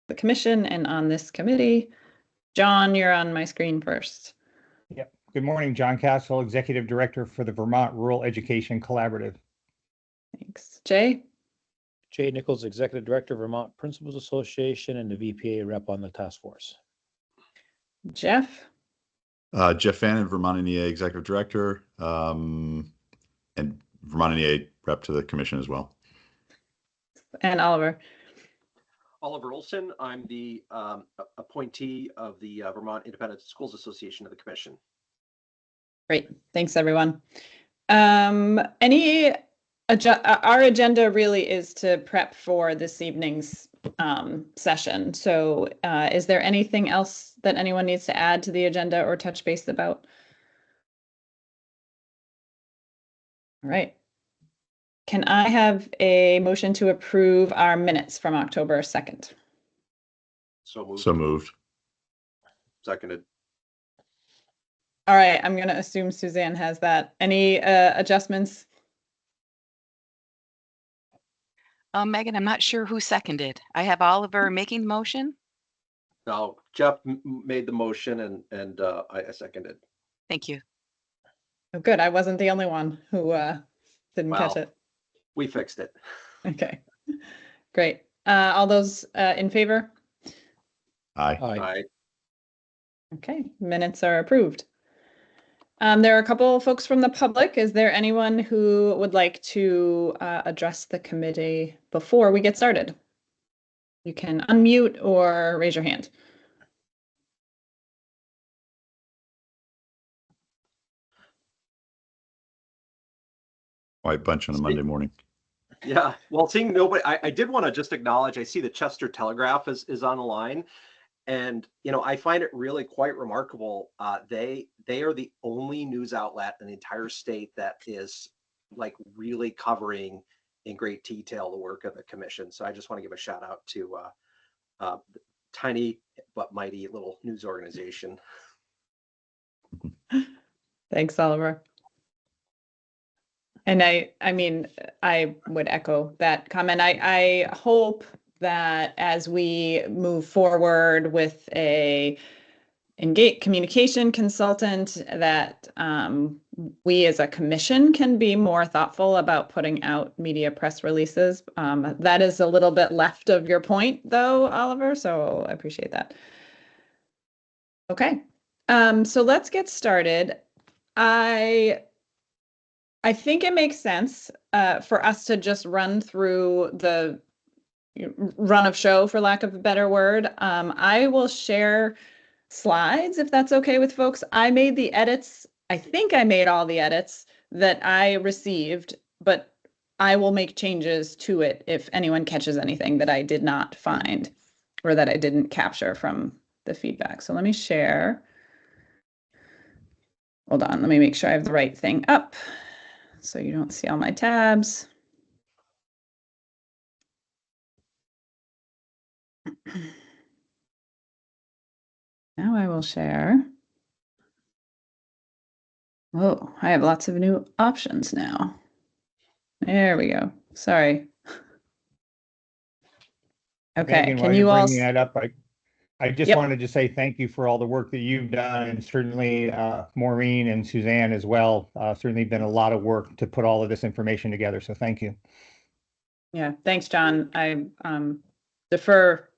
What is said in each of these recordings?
the commission and on this committee. John, you're on my screen first. Yep. Good morning, John Castle, Executive Director for the Vermont Rural Education Collaborative. Thanks. Jay? Jay Nichols, Executive Director, Vermont Principals Association, and the VPA rep on the task force. Jeff? Jeff Fannin, Vermont NEA Executive Director, and Vermont NEA rep to the commission as well. And Oliver? Oliver Olson. I'm the appointee of the Vermont Independent Schools Association of the Commission. Great. Thanks, everyone. Our agenda really is to prep for this evening's session. So is there anything else that anyone needs to add to the agenda or touch base about? All right. Can I have a motion to approve our minutes from October 2nd? So moved. So moved. Seconded. All right, I'm going to assume Suzanne has that. Any adjustments? Megan, I'm not sure who seconded. I have Oliver making the motion. No, Jeff made the motion and I seconded. Thank you. Oh, good. I wasn't the only one who didn't catch it. We fixed it. Okay, great. All those in favor? Aye. Aye. Okay, minutes are approved. There are a couple folks from the public. Is there anyone who would like to address the committee before we get started? You can unmute or raise your hand. White bunch on a Monday morning. Yeah, well, seeing nobody, I did want to just acknowledge, I see the Chester Telegraph is on the line. And, you know, I find it really quite remarkable. They are the only news outlet in the entire state that is like really covering in great detail the work of the commission. So I just want to give a shout out to tiny but mighty little news organization. Thanks, Oliver. And I mean, I would echo that comment. I hope that as we move forward with a communication consultant, that we as a commission can be more thoughtful about putting out media press releases. That is a little bit left of your point, though, Oliver, so I appreciate that. Okay, so let's get started. I think it makes sense for us to just run through the run of show, for lack of a better word. I will share slides if that's okay with folks. I made the edits. I think I made all the edits that I received, but I will make changes to it if anyone catches anything that I did not find or that I didn't capture from the feedback. So let me share. Hold on, let me make sure I have the right thing up so you don't see all my tabs. Now I will share. Oh, I have lots of new options now. There we go. Sorry. Okay, Megan, can while you you're all? bringing that up, I just Yep. wanted to say thank you for all the work that you've done, and certainly Maureen and Suzanne as well. Certainly been a lot of work to put all of this information together. So thank you. Yeah, thanks, John. I defer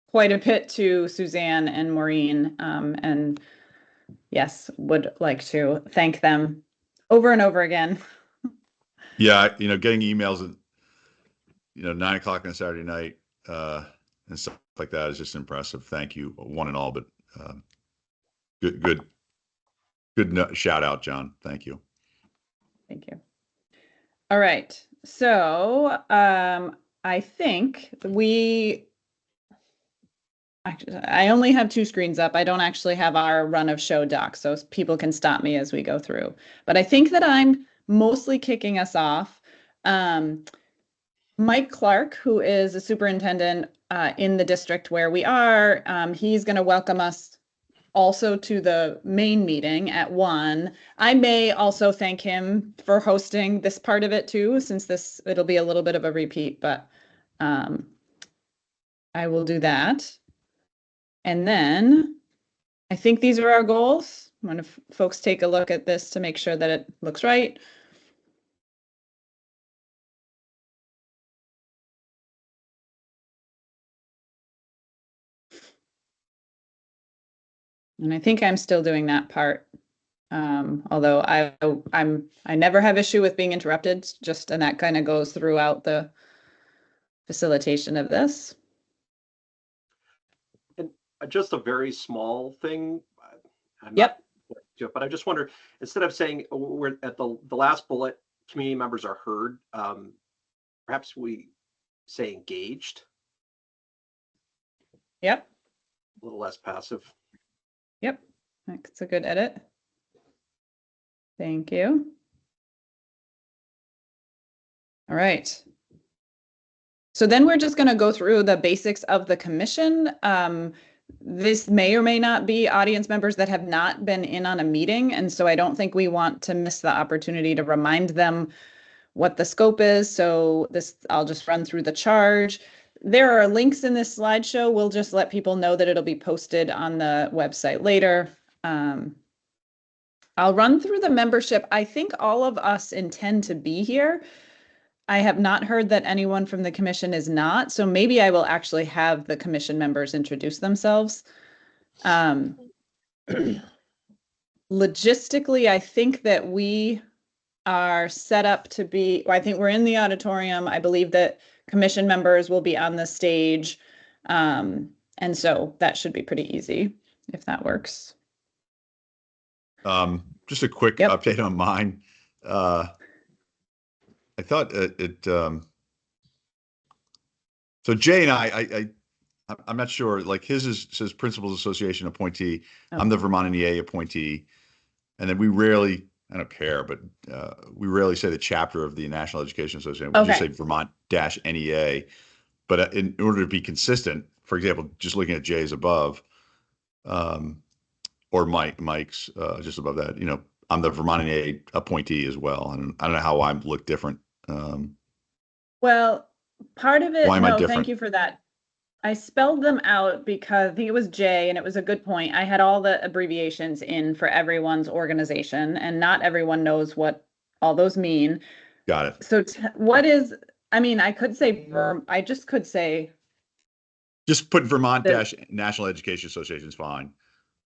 quite a bit to Suzanne and Maureen, and yes, would like to thank them over and over again. Yeah, you know, getting emails at 9 o'clock on a Saturday night and stuff like that is just impressive. Thank you, one and all. But good shout out, John. Thank you. Thank you. All right. So I think I only have two screens up. I don't actually have our run of show doc, so people can stop me as we go through. But I think that I'm mostly kicking us off. Mike Clark, who is a superintendent in the district where we are, he's going to welcome us also to the main meeting at 1. I may also thank him for hosting this part of it too, since it'll be a little bit of a repeat, but I I will do that. And then I think these are our goals. I'm going to folks take a look at this to make sure that it looks right. And I think I'm still doing that part. Although I never have issue with being interrupted, just, and that kind of goes throughout the facilitation of this. And just a very small thing. I'm Yep. not, but I just wonder, instead of saying we're at the last bullet, community members are heard, perhaps we say engaged, Yep. a little less passive. Yep. That's a good edit. Thank you. All right. So then we're just going to go through the basics of the commission. This may or may not be audience members that have not been in on a meeting. And so I don't think we want to miss the opportunity to remind them what the scope is. So I'll just run through the charge. There are links in this slideshow. We'll just let people know that it'll be posted on the website later. I'll run through the membership. I think all of us intend to be here. I have not heard that anyone from the commission is not, so maybe I will actually have the commission members introduce themselves. Logistically, I think that we are set up to be, I think we're in the auditorium. I believe that commission members will be on the stage. And so that should be pretty easy if that works. Just a quick Yep. update on mine. I thought so Jay and I'm not sure, like says Principals Association appointee. Oh. I'm the Vermont NEA appointee. And then we rarely, I don't care, but we rarely say the chapter of the National Education Association. We just say Vermont-NEA. But in order to be consistent, for example, just looking at Jay's above, or Mike's just above that, I'm the Vermont NEA appointee as well. And I don't know how I look different. Well, part of it, Why am I no, different? thank you for that. I spelled them out because I think it was Jay, and it was a good point. I had all the abbreviations in for everyone's organization, and not everyone knows what all those mean. Got it. So what is, I mean, I could say, I just could say, Just put Vermont-National Education Association is fine.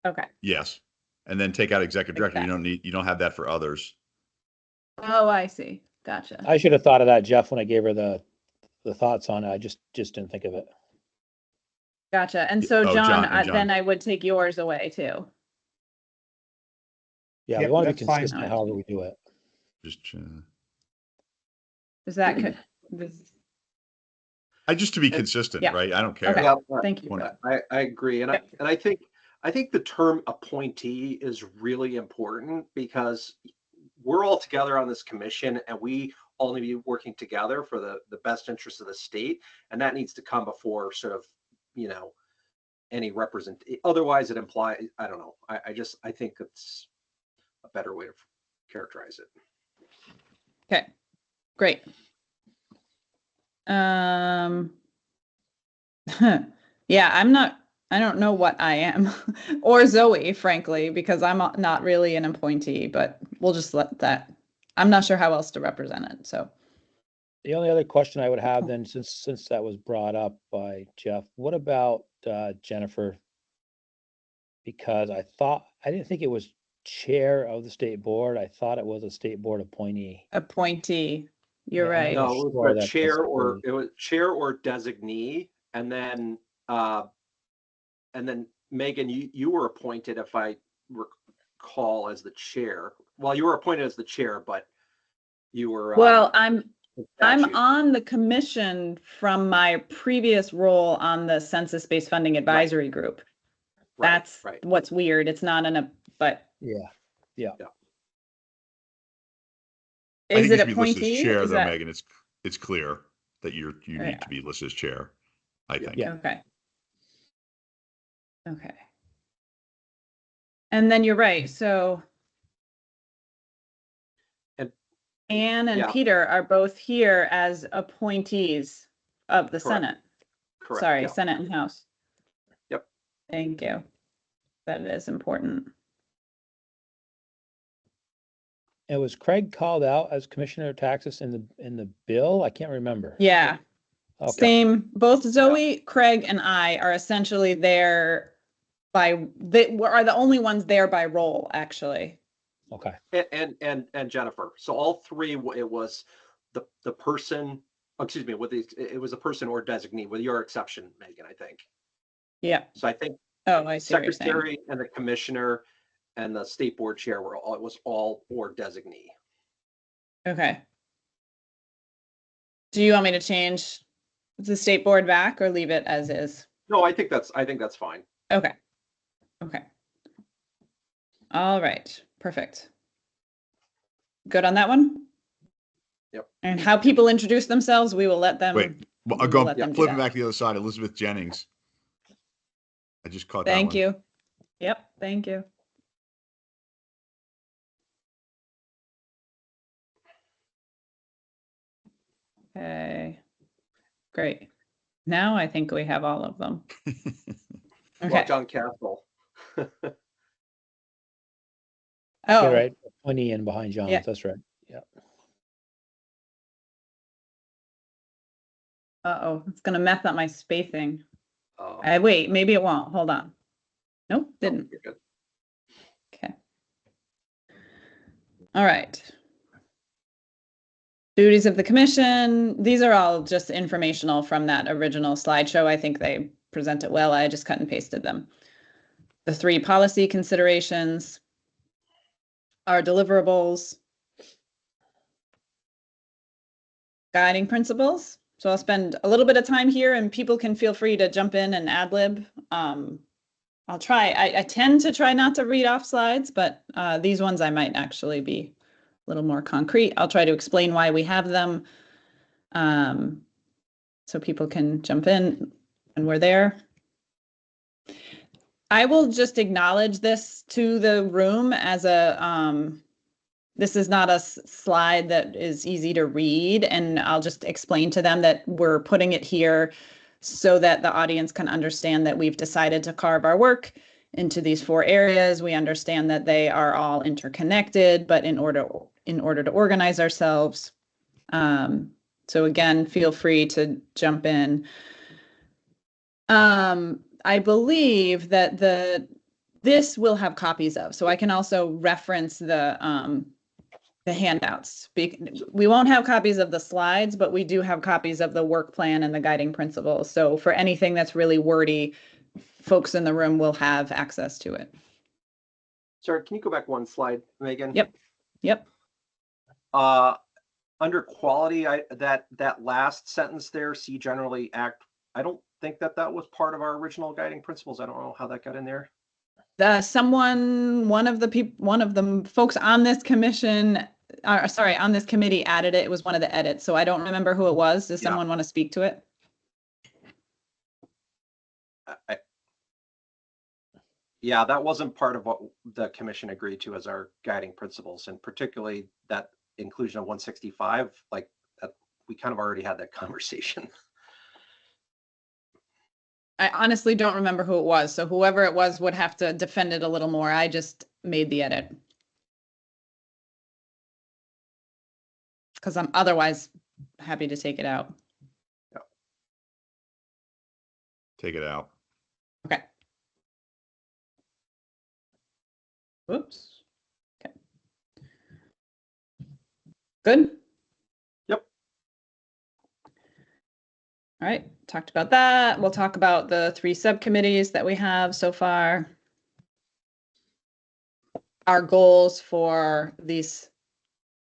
okay. Yes. And then take out executive director. Exactly. You don't have that for others. Oh, I see. Gotcha. I should have thought of that, Jeff, when I gave her the thoughts on it. I just didn't think of it. Gotcha. And so Oh, John, John. then I would take yours away too. Yeah, Yep, we want to be that's fine. consistent however we do it. Just Is that just to be consistent, Yeah. right? I don't care. Okay. Yeah, Thank you. I agree. And I think the term appointee is really important because we're all together on this commission and we all need to be working together for the best interest of the state. And that needs to come before sort of, any represent. Otherwise it implies, I don't know. I think it's a better way to characterize it. Okay, great. Yeah, I don't know what I am or Zoe, frankly, because I'm not really an appointee, but we'll just let that. I'm not sure how else to represent it. So The only other question I would have then, since that was brought up by Jeff, what about Jennifer? Because I didn't think it was chair of the state board. I thought it was a state board appointee. appointee, you're Yeah, right. No, it sure was that a chair that's or the- it was chair or designee. And then Megan, you were appointed, if I recall, as the chair. Well, you were appointed as the chair, but you were Well, I'm statute. on the commission from my previous role on the census-based funding advisory group. Right, That's right. what's weird. It's not but Yeah. I is think it you should be listed as appointee? chair, Is though, that Megan. It's clear that you Yeah. need to be listed as chair, I think. Yeah. okay? Okay. And then you're right. So And- Anne and yeah. Peter are both here as appointees of the Correct. Senate. correct. Sorry, Yeah. Senate and House. Yep. Thank you. That is important. And was Craig called out as Commissioner of Taxes in the bill? I can't remember. Yeah, Okay. same. Both Zoe, Craig, and I are essentially there they are the only ones there by role, actually. Okay. And Jennifer. So all three, it was the person, excuse me, it was a person or designee, with your exception, Megan, I think. Yeah. So I think Oh, I see what you're saying. secretary and the commissioner and the state board chair it was all or designee. Okay. Do you want me to change the state board back or leave it as is? No, I think that's fine. Okay. Okay. All right. Perfect. Good on that one? Yep. And how people introduce themselves, we will let them. Wait, well, we I'll will go, let them do flipping that. back to the other side, Elizabeth Jennings. I just caught that Thank one. you. Yep. Thank you. Okay. Great. Now I think we have all of them. Well, Okay. John Castle. Oh, You're right. 20 in behind John's. Yeah. That's right. Yeah. uh-oh, it's gonna mess up my spacing. Oh, Wait, maybe it won't. Hold on. Nope, didn't. you're good. Okay. All right. Duties of the commission. These are all just informational from that original slideshow. I think they present it well. I just cut and pasted them. The 3 policy considerations, our deliverables, guiding principles. So I'll spend a little bit of time here and people can feel free to jump in and ad lib. I'll try. I tend to try not to read off slides, but these ones I might actually be a little more concrete. I'll try to explain why we have them so people can jump in and we're there. I will just acknowledge this to the room as a, this is not a slide that is easy to read, and I'll just explain to them that we're putting it here so that the audience can understand that we've decided to carve our work into these 4 areas. We understand that they are all interconnected, but in order to organize ourselves. So again, feel free to jump in. I believe that this will have copies of, so I can also reference the handouts. We won't have copies of the slides, but we do have copies of the work plan and the guiding principles. So for anything that's really wordy, folks in the room will have access to it. Sorry, can you go back one slide, Megan? Yep. Yep. Under quality, that last sentence there, see generally act. I don't think that was part of our original guiding principles. I don't know how that got in there. One of the folks on this commission, on this committee added it. It was one of the edits, so I don't remember who it was. Does someone want to speak to it? Yeah, that wasn't part of what the commission agreed to as our guiding principles, and particularly that inclusion of 165, like that, we kind of already had that conversation. I honestly don't remember who it was, so whoever it was would have to defend it a little more. I just made the edit. Because I'm otherwise happy to take it out. Yep. Take it out. Okay. Whoops. Okay. Good? Yep. All right, talked about that. We'll talk about the 3 subcommittees that we have so far. Our goals for these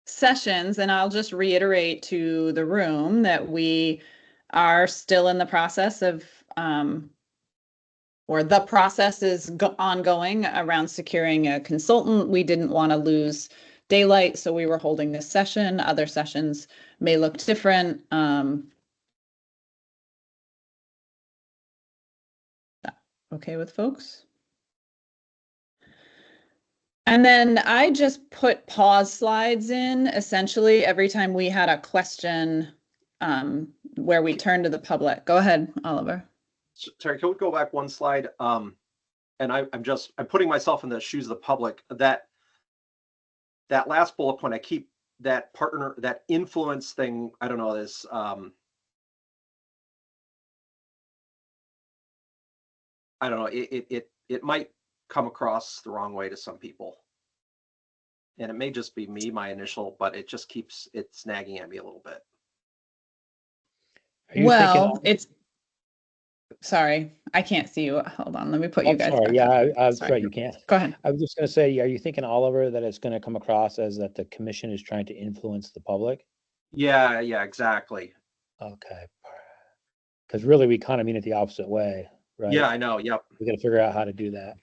sessions, and I'll just reiterate to the room that we are still in the process of, or the process is ongoing around securing a consultant. We didn't want to lose daylight, so we were holding this session. Other sessions may look different. Okay with folks? And then I just put pause slides in essentially every time we had a question where we turn to the public. Go ahead, Oliver. Sorry, can we go back one slide? And I'm putting myself in the shoes of the public. That last bullet point, I keep that partner, that influence thing. I don't know this. I don't know. It might come across the wrong way to some people, and it may just be me, my initial, but it just keeps nagging at me a little bit. Are you Well, thinking, sorry, I can't see you. Hold on, let me put you I'm guys sorry, back yeah, up. I'm Sorry. sorry, you can't. Go ahead. I was just gonna say, are you thinking, Oliver, that it's gonna come across as that the commission is trying to influence the public? Yeah, exactly. Okay. Because really, we kind of mean it the opposite way, right? Yeah, I know. Yep. We gotta figure out how to do that.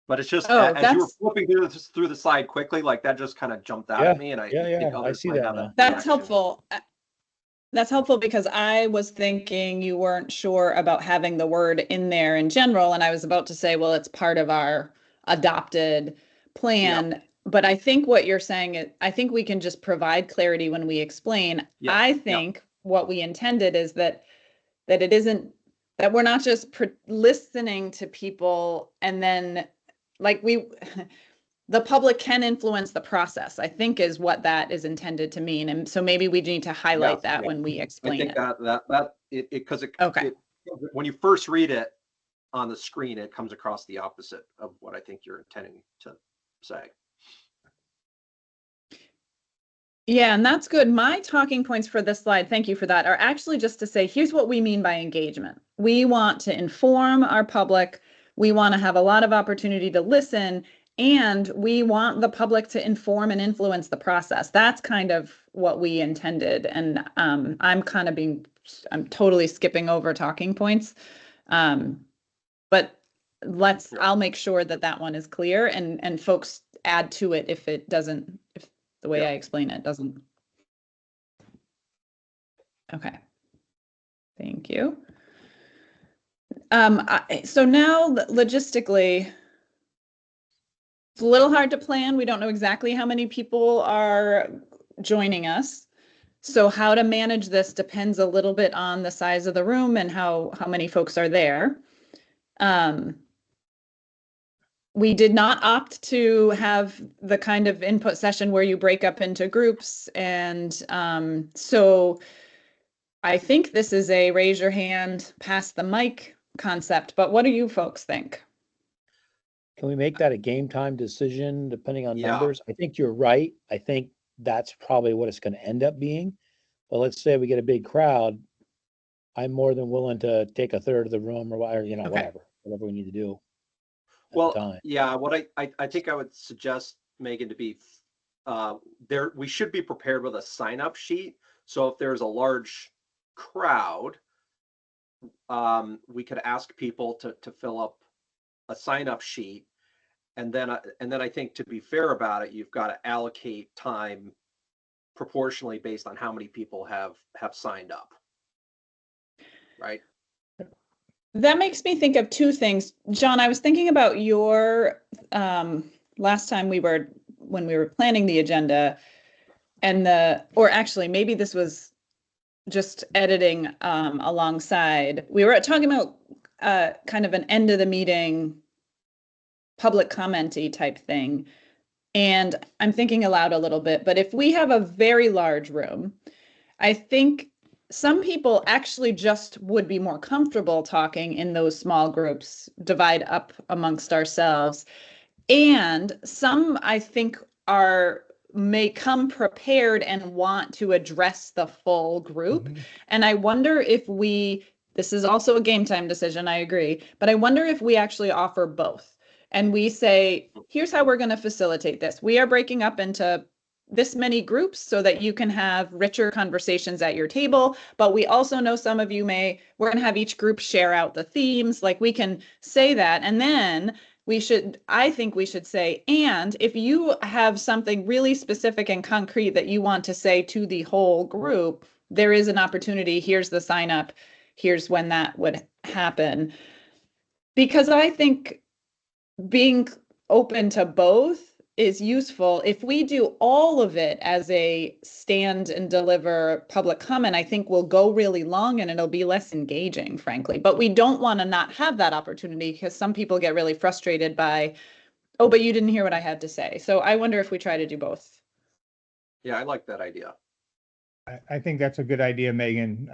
But it's just Oh, as you were that's flipping through the slide quickly, like that just kind of jumped out Yeah, at me, and I yeah, think I others see might that have now. that's reaction. helpful. That's helpful because I was thinking you weren't sure about having the word in there in general, and I was about to say, well, it's part of our adopted plan. But I think what you're saying is, I think we can just provide clarity when we explain. Yeah, I yeah. think what we intended is that it isn't, that we're not just listening to people and then like the public can influence the process, I think is what that is intended to mean. And so maybe we need to highlight that when we I explain think it. because Okay. when you first read it on the screen, it comes across the opposite of what I think you're intending to say. Yeah, and that's good. My talking points for this slide, thank you for that, are actually just to say, here's what we mean by engagement. We want to inform our public. We want to have a lot of opportunity to listen, and we want the public to inform and influence the process. That's kind of what we intended. And I'm totally skipping over talking points. But I'll make sure that one is clear and folks add to it if it doesn't, if the way I explain it doesn't. Okay. Thank you. So now logistically, it's a little hard to plan. We don't know exactly how many people are joining us. So how to manage this depends a little bit on the size of the room and how many folks are there. We did not opt to have the kind of input session where you break up into groups. And so I think this is a raise your hand, pass the mic concept, but what do you folks think? Can we make that a game time decision depending on Yeah. numbers? I think you're right. I think that's probably what it's gonna end up being. But let's say we get a big crowd, I'm more than willing to take a third of the room or Okay. whatever we need to do. at the Well, time. yeah, what I think I would suggest, Megan, to be there, we should be prepared with a sign-up sheet. So if there's a large crowd, we could ask people to fill up a sign-up sheet, and then I think, to be fair about it, you've got to allocate time proportionally based on how many people have signed up, right? That makes me think of two things. John, I was thinking about your last time when we were planning the agenda or actually maybe this was just editing alongside. We were talking about kind of an end of the meeting public comment-y type thing. And I'm thinking aloud a little bit, but if we have a very large room, I think some people actually just would be more comfortable talking in those small groups, divide up amongst ourselves. And some, I think, may come prepared and want to address the full group. Mhm. And I wonder if this is also a game time decision, I agree, but I wonder if we actually offer both. And we say, here's how we're going to facilitate this. We are breaking up into this many groups so that you can have richer conversations at your table. But we also know some of you we're going to have each group share out the themes. Like we can say that. And then I think we should say, and if you have something really specific and concrete that you want to say to the whole group, there is an opportunity. Here's the sign up. Here's when that would happen. Because I think being open to both is useful. If we do all of it as a stand and deliver public comment, I think we'll go really long and it'll be less engaging, frankly. But we don't want to not have that opportunity because some people get really frustrated by, oh, but you didn't hear what I had to say. So I wonder if we try to do both. Yeah, I like that idea. I think that's a good idea, Megan.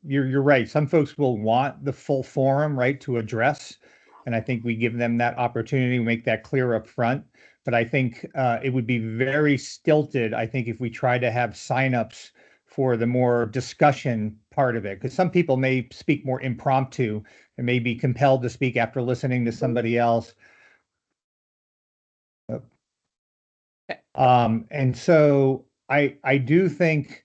You're right. Some folks will want the full forum, right, to address. And I think we give them that opportunity, make that clear up front. But I think it would be very stilted, I think, if we try to have signups for the more discussion part of it. Because some people may speak more impromptu and may be compelled to speak after listening to somebody else. And so I do think,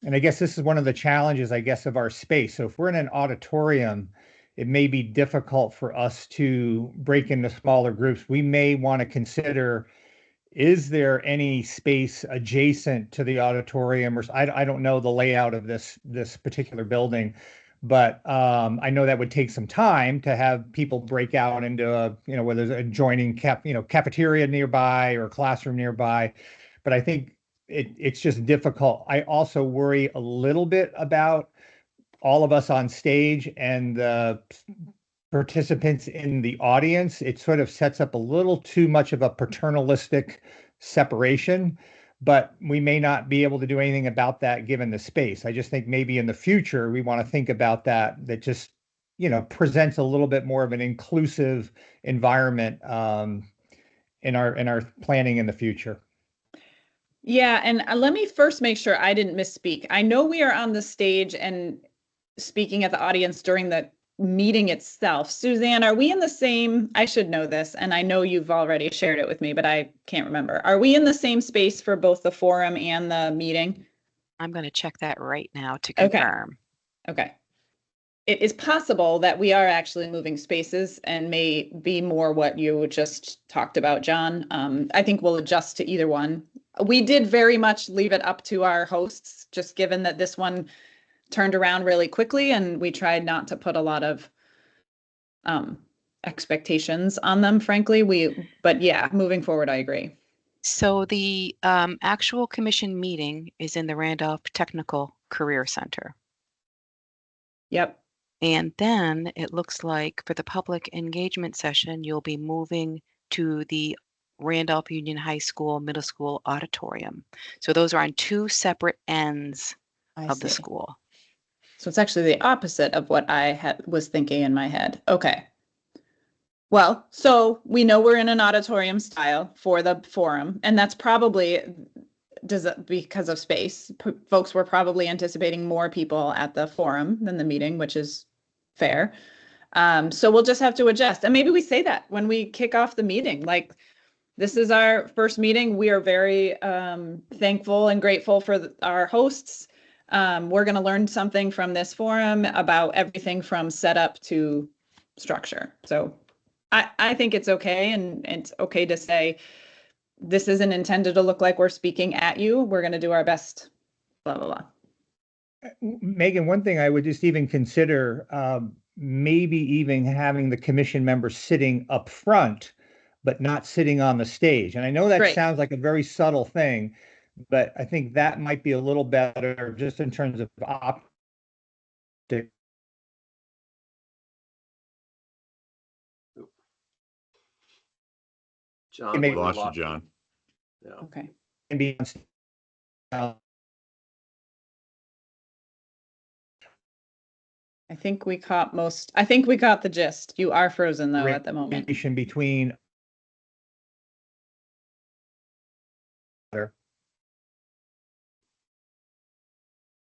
and I guess this is one of the challenges, I guess, of our space. So if we're in an auditorium, it may be difficult for us to break into smaller groups. We may want to consider, is there any space adjacent to the auditorium? Or I don't know the layout of this particular building, but I know that would take some time to have people break out into a, whether there's adjoining cafeteria nearby or classroom nearby. But I think it's just difficult. I also worry a little bit about all of us on stage and the participants in the audience. It sort of sets up a little too much of a paternalistic separation, but we may not be able to do anything about that given the space. I just think maybe in the future, we want to think about that just, presents a little bit more of an inclusive environment in our planning in the future. Yeah, and let me first make sure I didn't misspeak. I know we are on the stage and speaking at the audience during the meeting itself. Suzanne, are we in the same, I should know this, and I know you've already shared it with me, but I can't remember. Are we in the same space for both the forum and the meeting? I'm going to check that right now to confirm. Okay. It is possible that we are actually moving spaces and may be more what you just talked about, John. I think we'll adjust to either one. We did very much leave it up to our hosts, just given that this one turned around really quickly and we tried not to put a lot of expectations on them, frankly. But yeah, moving forward, I agree. So the actual commission meeting is in the Randolph Technical Career Center. Yep. And then it looks like for the public engagement session, you'll be moving to the Randolph Union High School Middle School auditorium. So those are on two separate ends of the school. So it's actually the opposite of what I was thinking in my head. Okay. Well, so we know we're in an auditorium style for the forum, and that's probably because of space. Folks were probably anticipating more people at the forum than the meeting, which is fair. So we'll just have to adjust. And maybe we say that when we kick off the meeting, like, this is our first meeting. We are very thankful and grateful for our hosts. We're going to learn something from this forum about everything from setup to structure. So I think it's okay. And it's okay to say, this isn't intended to look like we're speaking at you. We're going to do our best, blah, blah, blah. Megan, one thing I would just even consider, maybe even having the commission members sitting up front, but not sitting on the stage. And I know that sounds like a very subtle thing, but I think that might be a little better just in terms of optics. John, we lost you, John. Yeah. Okay. I think we caught the gist. You are frozen though at the moment. Between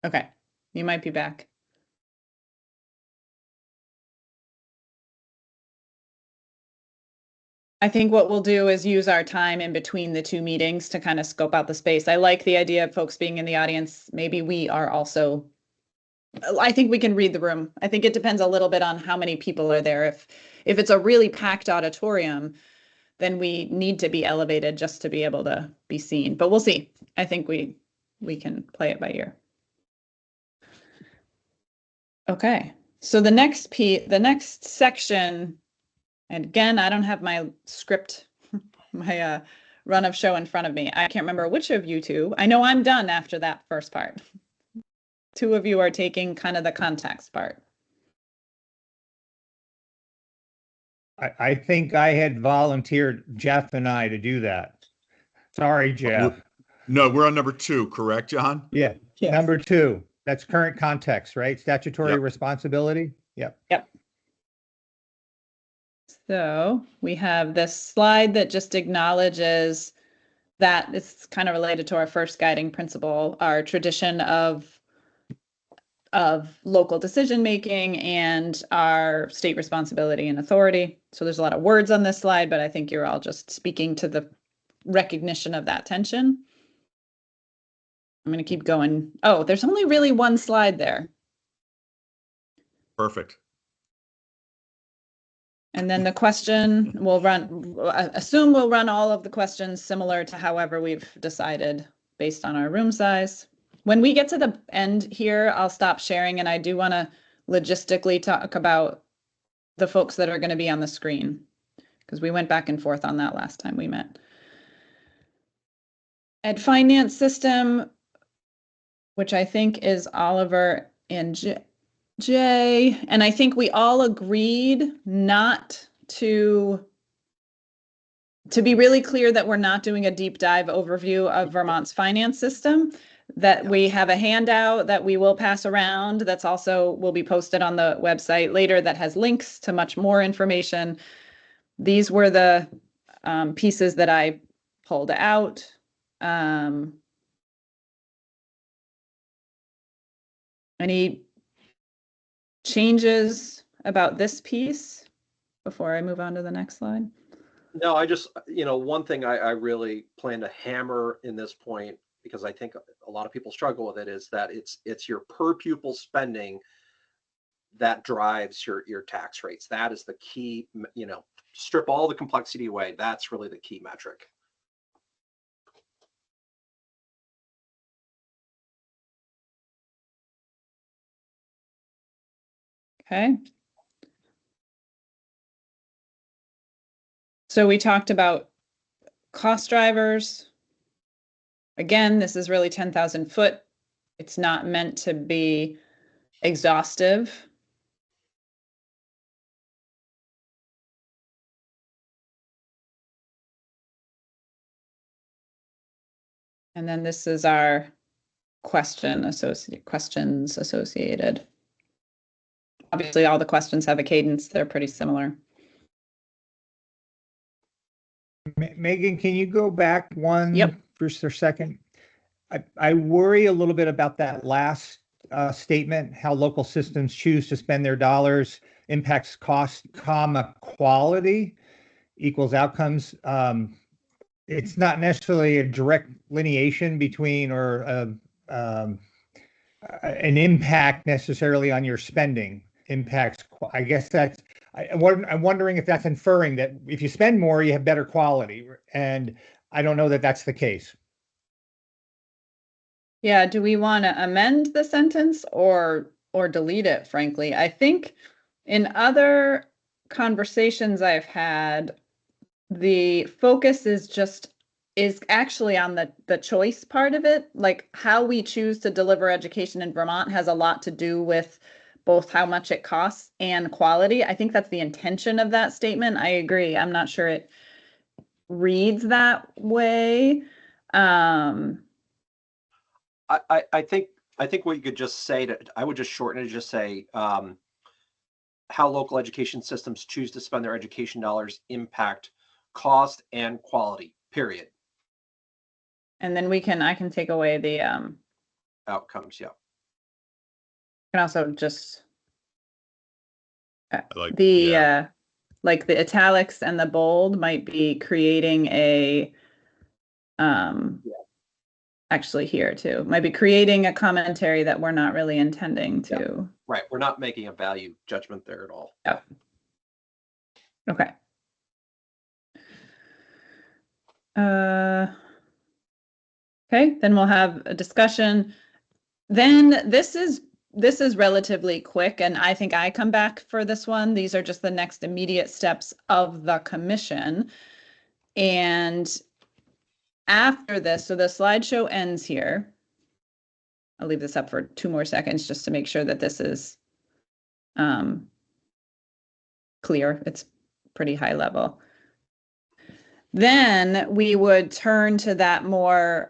Okay, you might be back. I think what we'll do is use our time in between the two meetings to kind of scope out the space. I like the idea of folks being in the audience. Maybe we are also, I think we can read the room. I think it depends a little bit on how many people are there. If it's a really packed auditorium, then we need to be elevated just to be able to be seen. But we'll see. I think we can play it by ear. Okay, so the next section, and again, I don't have my script, my run of show in front of me. I can't remember which of you two. I know I'm done after that first part. Two of you are taking kind of the context part. I think I had volunteered Jeff and I to do that. Sorry, Jeff. No, we're on number 2, correct, John? Yeah, Yes. number 2. That's current context, right? Statutory Yep. responsibility. Yep. Yep. So we have this slide that just acknowledges that it's kind of related to our first guiding principle, our tradition of local decision making and our state responsibility and authority. So there's a lot of words on this slide, but I think you're all just speaking to the recognition of that tension. I'm going to keep going. Oh, there's only really one slide there. Perfect. And then the question will run, assume we'll run all of the questions similar to however we've decided based on our room size. When we get to the end here, I'll stop sharing, and I do want to logistically talk about the folks that are going to be on the screen, because we went back and forth on that last time we met. Ed Finance System, which I think is Oliver and Jay, and I think we all agreed not to be really clear that we're not doing a deep dive overview of Vermont's finance system, that we have a handout that we will pass around that's also will be posted on the website later that has links to much more information. These were the pieces that I pulled out. Any changes about this piece before I move on to the next slide? No, I just, one thing I really plan to hammer in this point, because I think a lot of people struggle with it, is that it's your per pupil spending that drives your tax rates. That is the key, strip all the complexity away. That's really the key metric. Okay. So we talked about cost drivers. Again, this is really 10,000 foot. It's not meant to be exhaustive. And then this is our questions associated. Obviously, all the questions have a cadence. They're pretty similar. Megan, can you go back one Yep. for a second? I worry a little bit about that last statement, how local systems choose to spend their dollars impacts cost, quality equals outcomes. It's not necessarily a direct lineation between or an impact necessarily on your spending impacts. I guess that's, I'm wondering if that's inferring that if you spend more, you have better quality. And I don't know that that's the case. Yeah, do we want to amend the sentence or delete it, frankly? I think in other conversations I've had, the focus is actually on the choice part of it. Like how we choose to deliver education in Vermont has a lot to do with both how much it costs and quality. I think that's the intention of that statement. I agree. I'm not sure it reads that way. I think what you could just say I would just shorten it, just say how local education systems choose to spend their education dollars impact cost and quality, period. And then I can take away the Outcomes. Yeah. can also just Like, the like the italics and the bold might be creating a actually here too might be creating a commentary that we're not really intending to. Yeah. Right. We're not making a value judgment there at all. Yeah. Okay. Okay, then we'll have a discussion. Then this is relatively quick, and I think I come back for this one. These are just the next immediate steps of the commission. And after this, so the slideshow ends here. I'll leave this up for 2 more seconds just to make sure that this is clear. It's pretty high level. Then we would turn to that more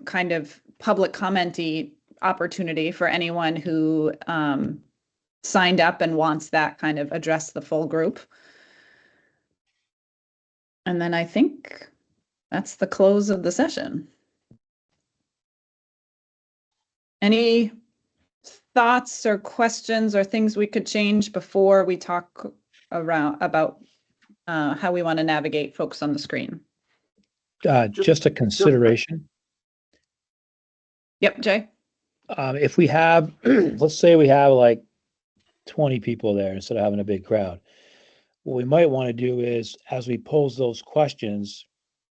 kind of public commenty opportunity for anyone who signed up and wants that kind of address the full group. And then I think that's the close of the session. Any thoughts or questions or things we could change before we talk about how we want to navigate folks on the screen? Just a consideration. Yep, Jay? If we have, let's say we have like 20 people there instead of having a big crowd, what we might want to do is, as we pose those questions,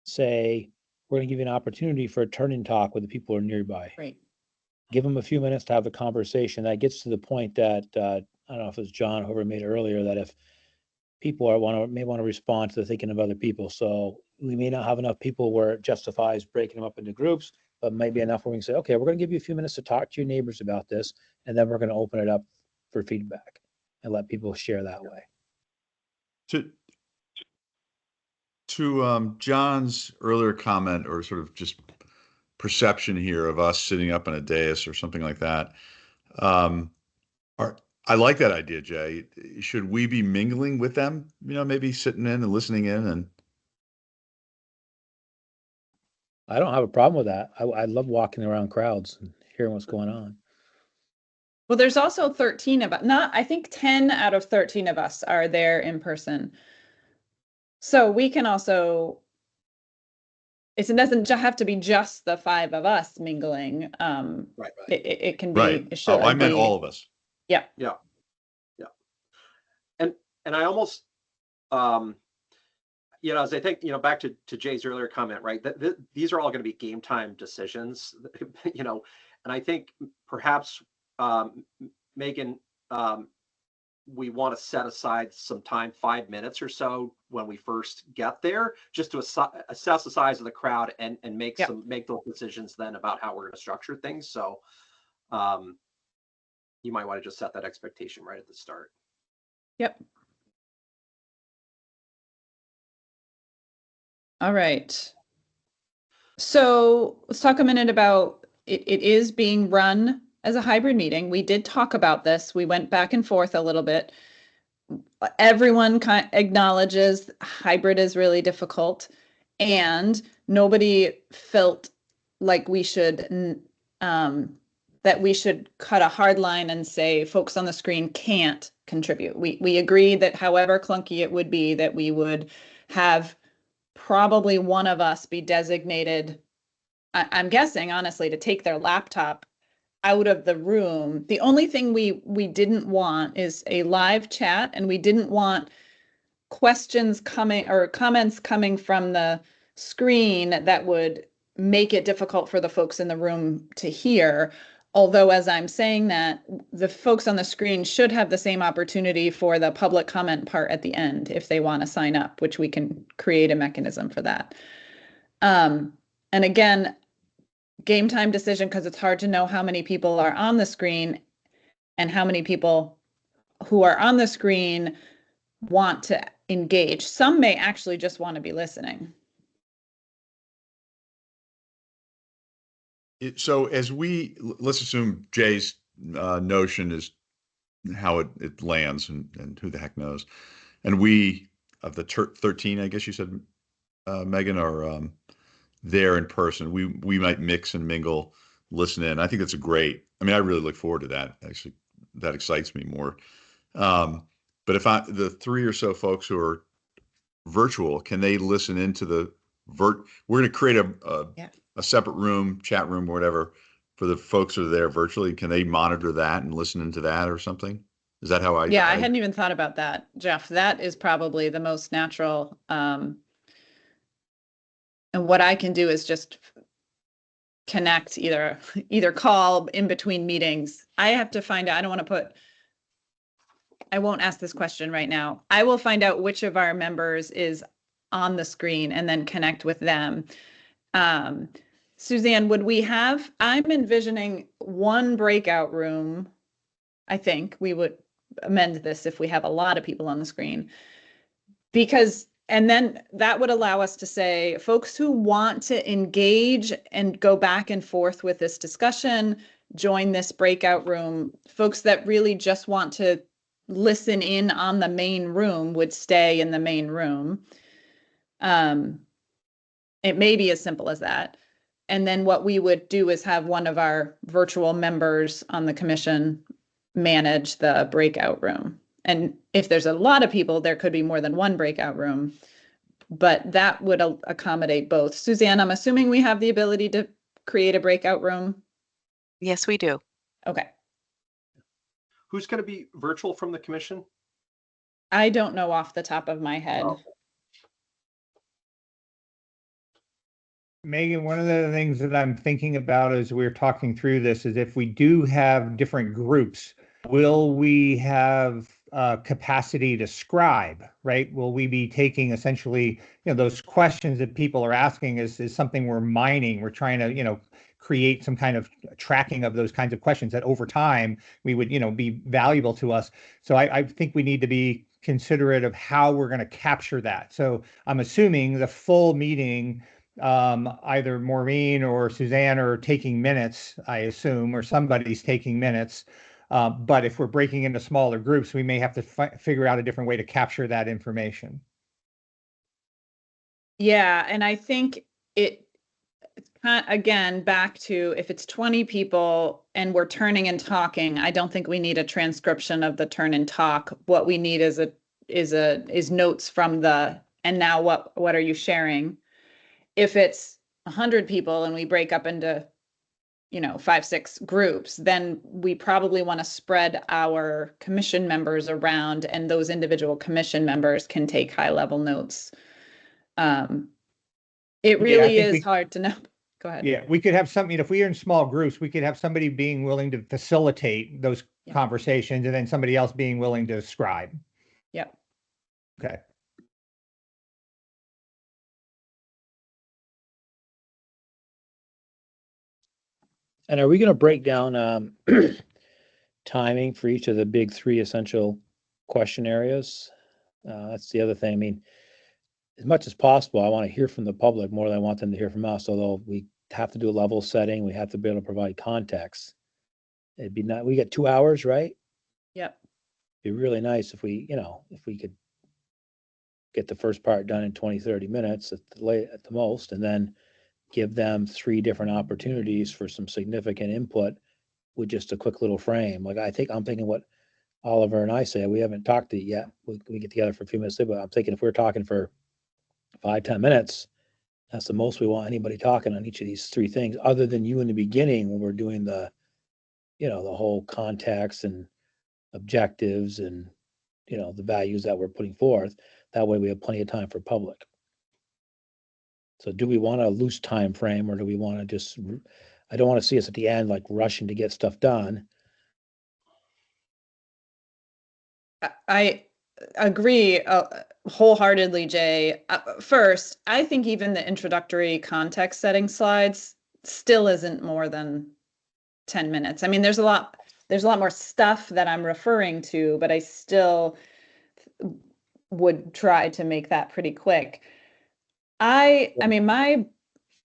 say, we're going to give you an opportunity for a turn-in talk with the people who are nearby. Great. Give them a few minutes to have a conversation. That gets to the point that, I don't know if it was John, whoever made it earlier, that if people may want to respond to the thinking of other people. So we may not have enough people where it justifies breaking them up into groups, but maybe enough where we can say, okay, we're going to give you a few minutes to talk to your neighbors about this, and then we're going to open it up for feedback and let people share that way. To John's earlier comment, or sort of just perception here of us sitting up on a dais or something like that. I like that idea, Jay. Should we be mingling with them? Maybe sitting in and listening in. And I don't have a problem with that. I love walking around crowds and hearing what's going on. Well, there's also 13 of us. I think 10 out of 13 of us are there in person. So we can also, it doesn't have to be just the 5 of us mingling. Right. It can be. right. It should I meant be, all of us. Yeah. Yeah. And I almost, as I think, back to Jay's earlier comment, right, that these are all going to be game time decisions, and I think perhaps, Megan, we want to set aside some time, 5 minutes or so when we first get there, just to assess the size of the crowd and make those decisions then about how we're going to structure things. So you might want to just set that expectation right at the start. Yep. All right. So let's talk a minute about it. It is being run as a hybrid meeting. We did talk about this. We went back and forth a little bit. Everyone acknowledges hybrid is really difficult, and nobody felt like we should cut a hard line and say folks on the screen can't contribute. We agree that however clunky it would be, that we would have probably one of us be designated, I'm guessing honestly, to take their laptop out of the room. The only thing we didn't want is a live chat, and we didn't want questions coming or comments coming from the screen that would make it difficult for the folks in the room to hear. Although, as I'm saying that, the folks on the screen should have the same opportunity for the public comment part at the end if they want to sign up, which we can create a mechanism for that. And again, game time decision, because it's hard to know how many people are on the screen and how many people who are on the screen want to engage. Some may actually just want to be listening. So let's assume Jay's notion is how it lands, and who the heck knows. And we, of the 13, I guess you said, Megan, are there in person. We might mix and mingle, listen in. I think that's I really look forward to that. Actually, that excites me more. But if the 3 or so folks who are virtual, can they listen into we're going to create a separate room, chat room, or whatever, for the folks who are there virtually. Can they monitor that and listen into that or something? Is that how I hadn't even thought about that, Jeff. That is probably the most natural. And what I can do is just connect, either call in between meetings. I have to find out. I won't ask this question right now. I will find out which of our members is on the screen and then connect with them. Suzanne, would we have, I'm envisioning one breakout room. I think we would amend this if we have a lot of people on the screen. Because, and then that would allow us to say, folks who want to engage and go back and forth with this discussion, join this breakout room. Folks that really just want to listen in on the main room would stay in the main room. It may be as simple as that. And then what we would do is have one of our virtual members on the commission manage the breakout room. And if there's a lot of people, there could be more than one breakout room, but that would accommodate both. Suzanne, I'm assuming we have the ability to create a breakout room. Yes, we do. Okay. Who's going to be virtual from the commission? I don't know off the top of my head. Oh. Megan, one of the things that I'm thinking about as we're talking through this is if we do have different groups, will we have capacity to scribe, right? Will we be taking essentially, those questions that people are asking is something we're mining. We're trying to, create some kind of tracking of those kinds of questions that over time we would, be valuable to us. So I think we need to be considerate of how we're going to capture that. So I'm assuming the full meeting, either Maureen or Suzanne are taking minutes, I assume, or somebody's taking minutes. But if we're breaking into smaller groups, we may have to figure out a different way to capture that information. Yeah, and I think it, again, back to if it's 20 people and we're turning and talking, I don't think we need a transcription of the turn and talk. What we need is notes from the, and now what are you sharing? If it's 100 people and we break up into, 5, 6 groups, then we probably want to spread our commission members around, and those individual commission members can take high level notes. It really is hard to know. Go ahead. Yeah, we could have something, if we are in small groups, we could have somebody being willing to facilitate those conversations and then somebody else being willing to scribe. Yep. Okay. And are we going to break down timing for each of the big 3 essential question areas? That's the other thing. I mean, as much as possible, I want to hear from the public more than I want them to hear from us, although we have to do a level setting. We have to be able to provide context. It'd be not, we got 2 hours, right? Yep. It'd be really nice if we, if we could get the first part done in 20, 30 minutes at the most, and then give them 3 different opportunities for some significant input with just a quick little frame. Like I'm thinking what Oliver and I say, we haven't talked to it yet. We get together for a few minutes, but I'm thinking if we're talking for 5, 10 minutes, that's the most we want anybody talking on each of these 3 things, other than you in the beginning when we're doing the, the whole context and objectives and, the values that we're putting forth. That way we have plenty of time for public. So do we want a loose time frame, or do we want to just, I don't want to see us at the end like rushing to get stuff done. I agree wholeheartedly, Jay. First, I think even the introductory context setting slides still isn't more than 10 minutes. I mean, there's a lot more stuff that I'm referring to, but I still would try to make that pretty quick. I mean, my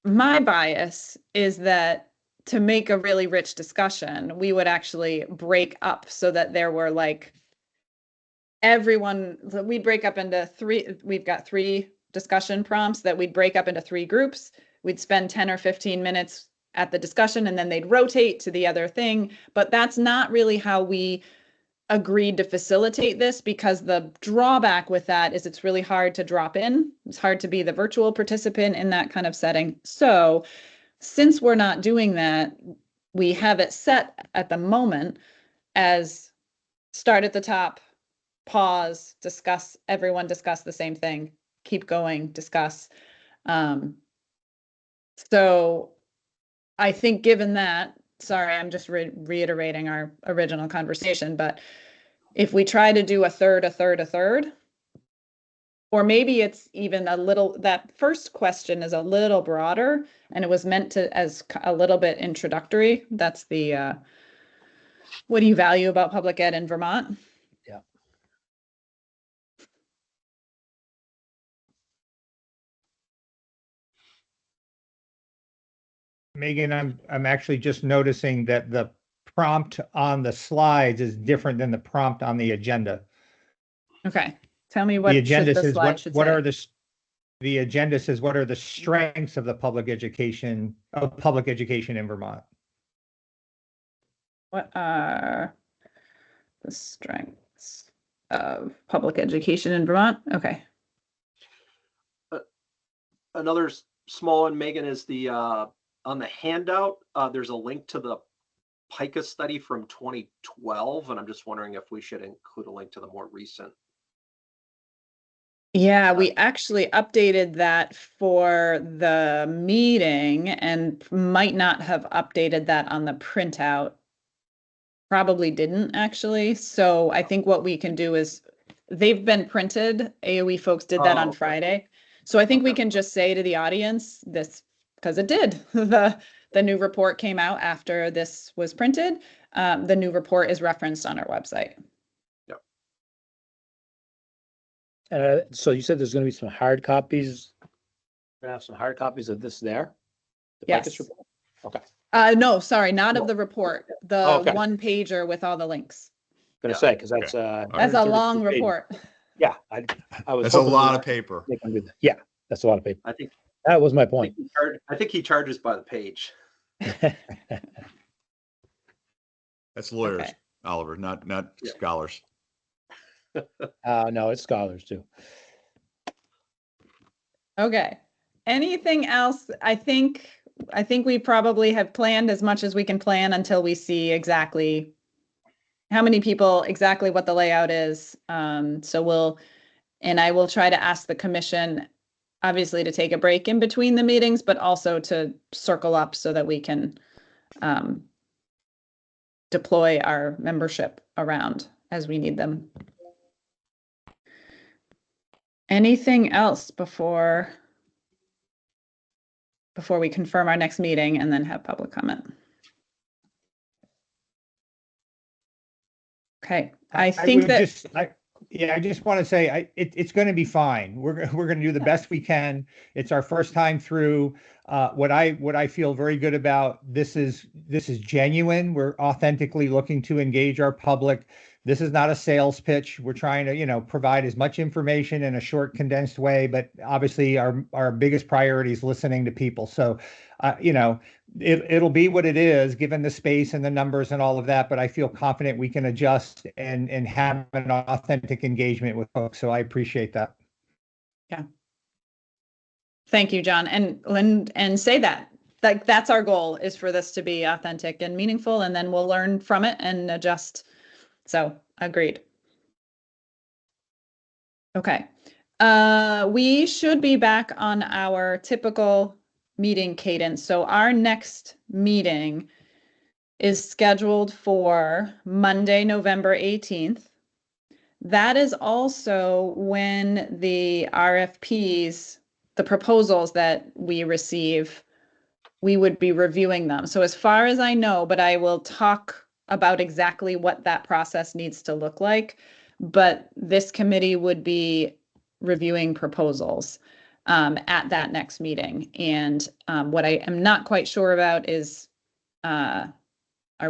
bias is that to make a really rich discussion, we would actually break up so that there were like we'd break up into 3, we've got 3 discussion prompts that we'd break up into 3 groups. We'd spend 10 or 15 minutes at the discussion and then they'd rotate to the other thing. But that's not really how we agreed to facilitate this, because the drawback with that is it's really hard to drop in. It's hard to be the virtual participant in that kind of setting. So since we're not doing that, we have it set at the moment as start at the top, pause, discuss, everyone discuss the same thing, keep going, discuss. So I think given that, sorry, I'm just reiterating our original conversation, but if we try to do a third, Or maybe it's even a little, that first question is a little broader and it was meant to as a little bit introductory. That's the, what do you value about public ed in Vermont? Yeah. Megan, I'm actually just noticing that the prompt on the slides is different than the prompt on the agenda. Okay, tell me The what agenda should the says slide should what say. are the agenda says what are the strengths of the public education in Vermont? What are the strengths of public education in Vermont? Okay. Another small one, Megan, is the on the handout. There's a link to the PICA study from 2012, and I'm just wondering if we should include a link to the more recent. Yeah, we actually updated that for the meeting and might not have updated that on the printout. Probably didn't actually. So I think what we can do is they've been printed. AOE folks did that on okay. Friday. So I think we Okay. can just say to the audience this, because it did. The new report came out after this was printed. The new report is referenced on our website. So you said there's going to be some hard copies. We're gonna have some hard copies of this there. The Yes. PICUS report? Okay. No, sorry, not of the report. The Okay. one pager with all the links. Gonna Yeah. say, because that's Okay. That's a 132 long pages. report. Yeah, I was. That's a hoping we lot weren't of paper. making do that. Yeah, that's a lot of paper. I think That was my point. I think he charges by the page. That's lawyers, Okay. Oliver, not Yeah. scholars. No, it's scholars too. Okay. Anything else? I think we probably have planned as much as we can plan until we see exactly how many people, exactly what the layout is. And I will try to ask the commission, obviously, to take a break in between the meetings, but also to circle up so that we can deploy our membership around as we need them. Anything else before we confirm our next meeting and then have public comment? Okay, I think that I just want to say it's going to be fine. We're going to do the best we can. It's our first time through. What I feel very good about this is genuine. We're authentically looking to engage our public. This is not a sales pitch. We're trying to provide as much information in a short, condensed way. But obviously, our biggest priority is listening to people. So, it'll be what it is given the space and the numbers and all of that, but I feel confident we can adjust and have an authentic engagement with folks. So I appreciate that. Yeah. Thank you, John. And say that, like, that's our goal, is for this to be authentic and meaningful, and then we'll learn from it and adjust. So agreed. Okay. We should be back on our typical meeting cadence. So our next meeting is scheduled for Monday, November 18th. That is also when the RFPs, the proposals that we receive, we would be reviewing them. So as far as I know, but I will talk about exactly what that process needs to look like. But this committee would be reviewing proposals at that next meeting. And what I am not quite sure about is, are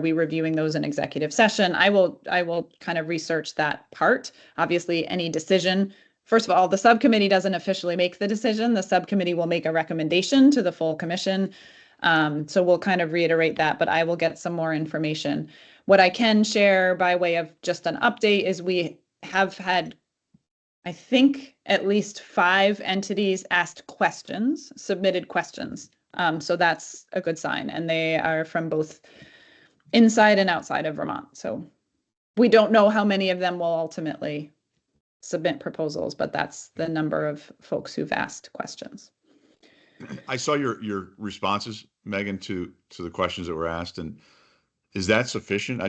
we reviewing those in executive session? I will kind of research that part. Obviously, any decision, first of all, the subcommittee doesn't officially make the decision. The subcommittee will make a recommendation to the full commission. So we'll kind of reiterate that, but I will get some more information. What I can share by way of just an update is we have had, I think, at least 5 entities asked questions, submitted questions. So that's a good sign. And they are from both inside and outside of Vermont. So we don't know how many of them will ultimately submit proposals, but that's the number of folks who've asked questions. I saw your responses, Megan, to the questions that were asked, and is that sufficient?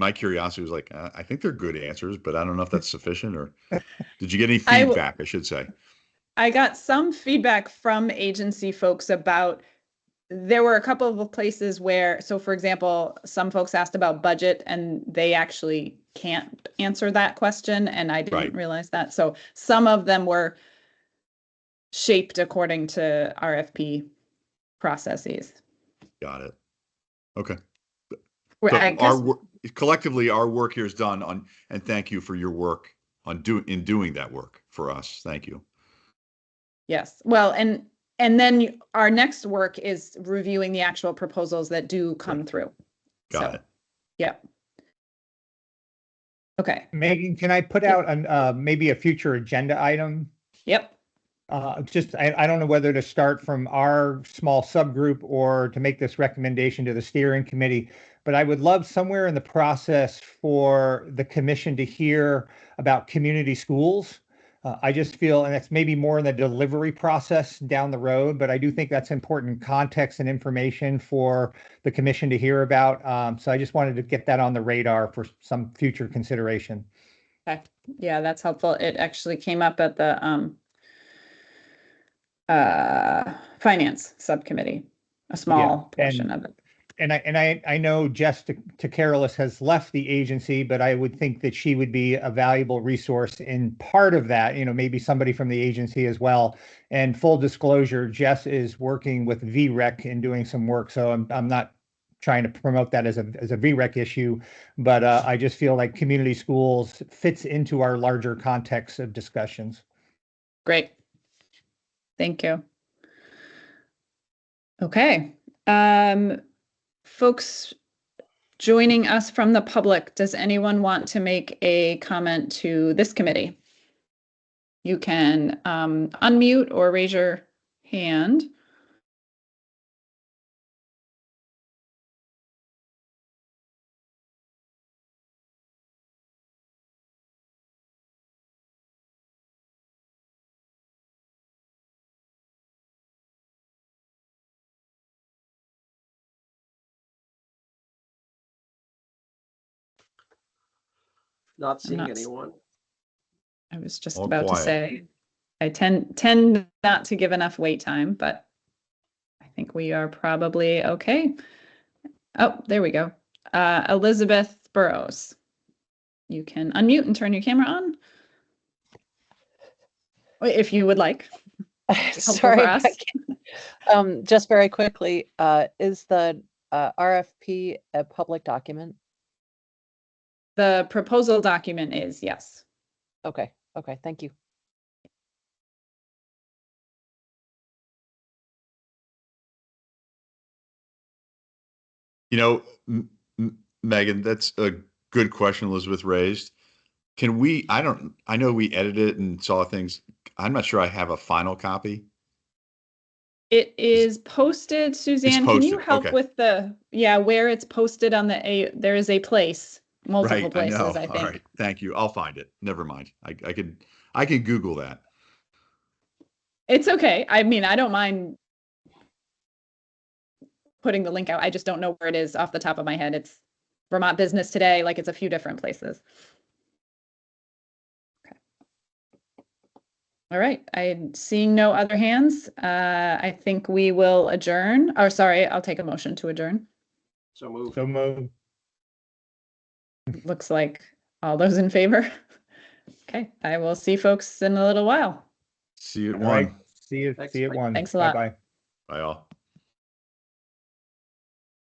my curiosity was like, I think they're good answers, but I don't know if that's sufficient, or did you get any I w- feedback, I should say? I got some feedback from agency folks about, there were a couple of places where, so for example, some folks asked about budget and they actually can't answer that question, and I didn't Right. realize that. So some of them were shaped according to RFP processes. Got it. Okay. Where So I guess, collectively, our work here is done on, and thank you for your work on doing that work for us. Thank you. yes. Well, and then our next work is reviewing the actual proposals that do come Right. through. Got So, it. yeah. Okay. Megan, can I put out an maybe a future agenda item? Yep. Just, I don't know whether to start from our small subgroup or to make this recommendation to the steering committee, but I would love somewhere in the process for the commission to hear about community schools. I just feel, and it's maybe more in the delivery process down the road, but I do think that's important context and information for the commission to hear about. So I just wanted to get that on the radar for some future consideration. Okay. Yeah, that's helpful. It actually came up at the finance subcommittee, a small portion of it. And I know Jess Carolus has left the agency, but I would think that she would be a valuable resource in part of that, maybe somebody from the agency as well. And full disclosure, Jess is working with VREC and doing some work. So I'm not trying to promote that as a VREC issue, but I just feel like community schools fits into our larger context of discussions. Great. Thank you. Okay. Folks joining us from the public, does anyone want to make a comment to this committee? You can unmute or raise your hand. Not seeing not- anyone. I was just All about to quiet. say, I tend not to give enough wait time, but I think we are probably okay. Oh, there we go. Elizabeth Burrows. You can unmute and turn your camera on. If you would like. Sorry, for us. just very quickly, is the RFP a public document? The proposal document is, yes. Okay, thank you. Megan, that's a good question Elizabeth raised. Can we, I know we edited it and saw things. I'm not sure I have a final copy. It is posted, Suzanne. Can you posted, help okay. with where it's posted on there is a place, multiple Right, places, I know. I think. All right, thank you. I'll find it. Never mind. I can Google that. It's okay. I mean, I don't mind putting the link out. I just don't know where it is off the top of my head. It's Vermont Business Today, like it's a few different places. Okay. All right, I'm seeing no other hands. I think we will adjourn. Or sorry, I'll take a motion to adjourn. So move. So move. Looks like all those in favor. Okay, I will see folks in a little while. See you at All right. one. See you Thanks, at Mike. one. Thanks a lot. Bye-bye. Bye all.